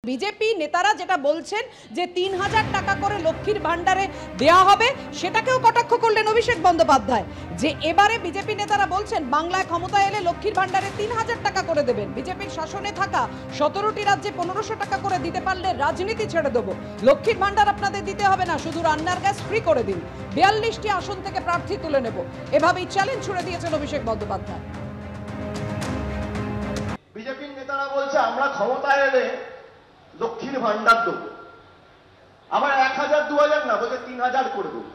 BJP নেতারা যেটা বলছেন যে ৩,০০০ টাকা করে লক্ষ্মীর ভান্ডারে দেয়া হবে, সেটাকেও কটাক্ষ করলেন অভিষেক বন্দ্যোপাধ্যায়। যে এবারে বিজেপি নেতারা বলছেন বাংলায় ক্ষমতায় এলে লক্ষ্মীর ভান্ডারে ৩,০০০ টাকা করে দেবেন। বিজেপির শাসনে থাকা ১৭টি রাজ্যে ১৫০০ টাকা করে দিতে পারলে রাজনীতি ছেড়ে দেবো। লক্ষ্মীর ভান্ডার আপনাদের দিতে হবে না, শুধু রান্নার গ্যাস ফ্রি করে দিন। ৪২টি আসন থেকে প্রার্থী তুলে নেব, এভাবেই চ্যালেঞ্জ ছুড়ে দিয়েছেন অভিষেক বন্দ্যোপাধ্যায়। বিজেপির নেতারা বলছে আমরা ক্ষমতায় এলে লক্ষ্মীর ভান্ডার দেবো, আবার ১,০০০ ২,০০০ না, বলছে ৩,০০০ করে দেবো।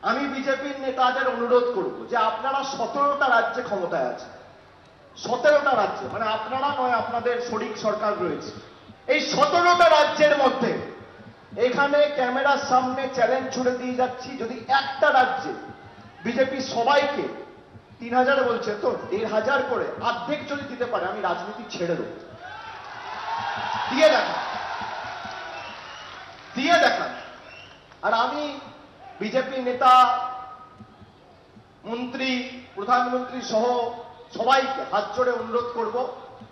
আমি বিজেপির নেতাদের অনুরোধ করব যে আপনারা ১৭টা রাজ্যে ক্ষমতায় আছে, ১৭টা রাজ্যে, মানে আপনারা নয়, আপনাদের শরিক সরকার রয়েছে। এই ১৭টা রাজ্যের মধ্যে এখানে ক্যামেরার সামনে চ্যালেঞ্জ ছুড়ে দিয়ে যাচ্ছি, যদি একটা রাজ্যে বিজেপি সবাইকে ৩,০০০ বলছে তো ১,৫০০ করে অর্ধেক যদি দিতে পারে, আমি রাজনীতি ছেড়ে দেবো। দিয়ে দেখান। আর আমি বিজেপি নেতা, মন্ত্রী, প্রধানমন্ত্রী সহ সবাইকে হাত জোড়ে অনুরোধ করব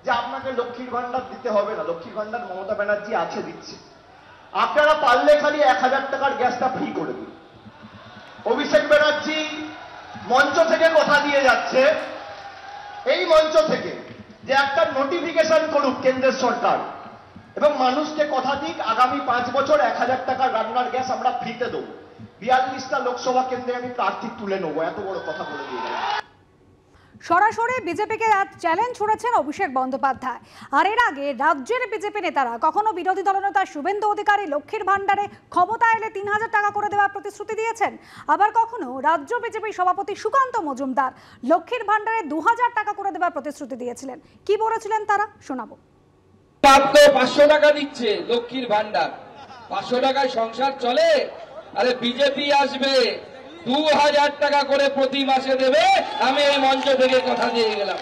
যে আপনাকে লক্ষ্মীর ভান্ডার দিতে হবে না। লক্ষ্মীর ভান্ডার মমতা ব্যানার্জি আছে, দিচ্ছে। আপনারা পারলে খালি ১,০০০ টাকার গ্যাসটা ফ্রি করে দিন। অভিষেক ব্যানার্জি মঞ্চ থেকে কথা দিয়ে যাচ্ছে, এই মঞ্চ থেকে, যে একটা নোটিফিকেশন করুক কেন্দ্রের সরকার এবং মানুষকে কথা দিক আগামী 5 বছর ১,০০০ টাকার রান্নার গ্যাস আমরা ফ্রিতে দেবো। ৪২টা লোকসভা কেন্দ্রে আমি প্রার্থী তুলে নেবো, এত বড় কথা বলে দিয়ে গেল। সরাসরি বিজেপিকে চ্যালেঞ্জ ছুড়েছেন অভিষেক বন্দ্যোপাধ্যায়। আর এর আগে রাজ্যের বিজেপি নেতারা কখনো বিরোধী দলনেতা শুভেন্দু অধিকারী লক্ষ্মীর ভান্ডারে ক্ষমতা এলে ৩,০০০ টাকা করে দেওয়ার প্রতিশ্রুতি দিয়েছেন, আবার কখনো রাজ্য বিজেপি সভাপতি সুকান্ত মজুমদার লক্ষ্মীর ভান্ডারে ২,০০০ টাকা করে দেওয়ার প্রতিশ্রুতি দিয়েছিলেন। কি বলেছিলেন তারা, শোনাবো। ৫০০ টাকা দিচ্ছে লক্ষ্মীর ভান্ডার, ৫০০ টাকায় সংসার চলে? আরে বিজেপি আসবে, ২,০০০ টাকা করে প্রতি মাসে দেবে। আমি এই মঞ্চ থেকে কথা দিয়ে গেলাম,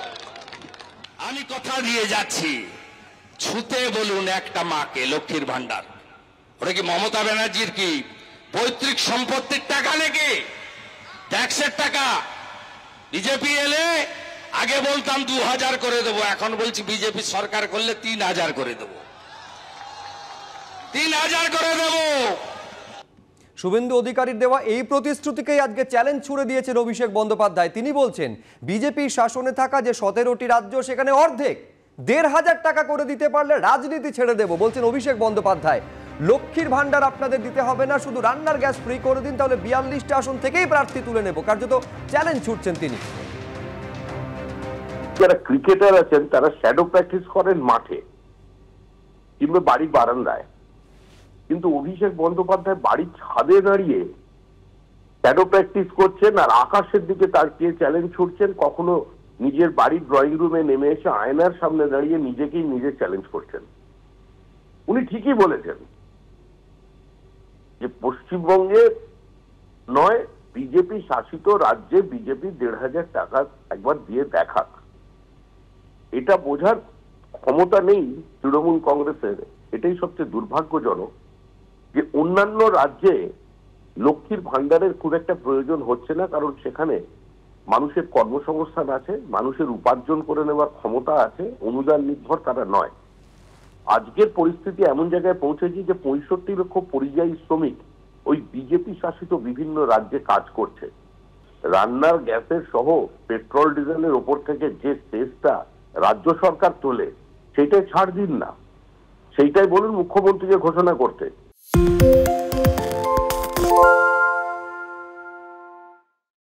আমি কথা দিয়ে যাচ্ছি, ছুতে বলুন একটা মাকে লক্ষ্মীর ভান্ডার। ওটা কি মমতা ব্যানার্জির কি পৈতৃক সম্পত্তির টাকা নাকি? ট্যাক্সের টাকা? বিজেপি এলে আগে বলতাম ২,০০০ করে দেবো, এখন বলছি বিজেপি সরকার করলে ৩,০০০ করে দেবো, ৩,০০০ করে দেবো। শুভেন্দু অধিকারীর দেওয়া এই প্রতিশ্রুতিকেই আজকে চ্যালেঞ্জ ছুড়ে দিয়েছেন অভিষেক বন্দ্যোপাধ্যায়। তিনি বলছেন বিজেপির শাসনে থাকা যে ১৭টি রাজ্য, সেখানে অর্ধেক ১,৫০০ টাকা করে দিতে পারলে রাজনীতি ছেড়ে দেব, বলছেন অভিষেক বন্দ্যোপাধ্যায়। লক্ষ্মীর ভান্ডার আপনাদের দিতে হবে না, শুধু রান্নার গ্যাস ফ্রি করে দিন, তাহলে ৪২টা আসন থেকেই প্রার্থী তুলে নেব, কার্যত চ্যালেঞ্জ ছুটছেন তিনি। যারা ক্রিকেটার আছেন তারা শ্যাডো প্র্যাকটিস করেন মাঠে কিংবা বাড়ির বারান্দায়, কিন্তু অভিষেক বন্দ্যোপাধ্যায় বাড়ির ছাদে দাঁড়িয়ে শ্যাডো প্র্যাকটিস করছেন আর আকাশের দিকে তাকিয়ে চ্যালেঞ্জ ছুটছেন। কখনো নিজের বাড়ির ড্রয়িং রুমে নেমে এসে আয়নার সামনে দাঁড়িয়ে নিজেকেই নিজে চ্যালেঞ্জ করছেন। উনি ঠিকই বলেছেন যে পশ্চিমবঙ্গে নয়, বিজেপি শাসিত রাজ্যে বিজেপি ১,৫০০ টাকা একবার দিয়ে দেখাক। এটা বোঝার ক্ষমতা নেই তৃণমূল কংগ্রেসের। এটাই সবচেয়ে দুর্ভাগ্যজনক যে অন্যান্য রাজ্যে লক্ষ্মীর ভান্ডারের খুব একটা প্রয়োজন হচ্ছে না, কারণ সেখানে মানুষের কর্মসংস্থান আছে, মানুষের উপার্জন করে নেওয়ার ক্ষমতা আছে, অনুদান নির্ভর তারা নয়। আজকের পরিস্থিতি এমন জায়গায় পৌঁছেছি যে ৬৫ লক্ষ পরিযায়ী শ্রমিক ওই বিজেপি শাসিত বিভিন্ন রাজ্যে কাজ করছে। রান্নার গ্যাসের সহ পেট্রোল ডিজেলের ওপর থেকে যে সেসটা রাজ্য সরকার তোলে, সেটাই ছাড় দিন না, সেইটাই বলুন মুখ্যমন্ত্রীকে ঘোষণা করতে।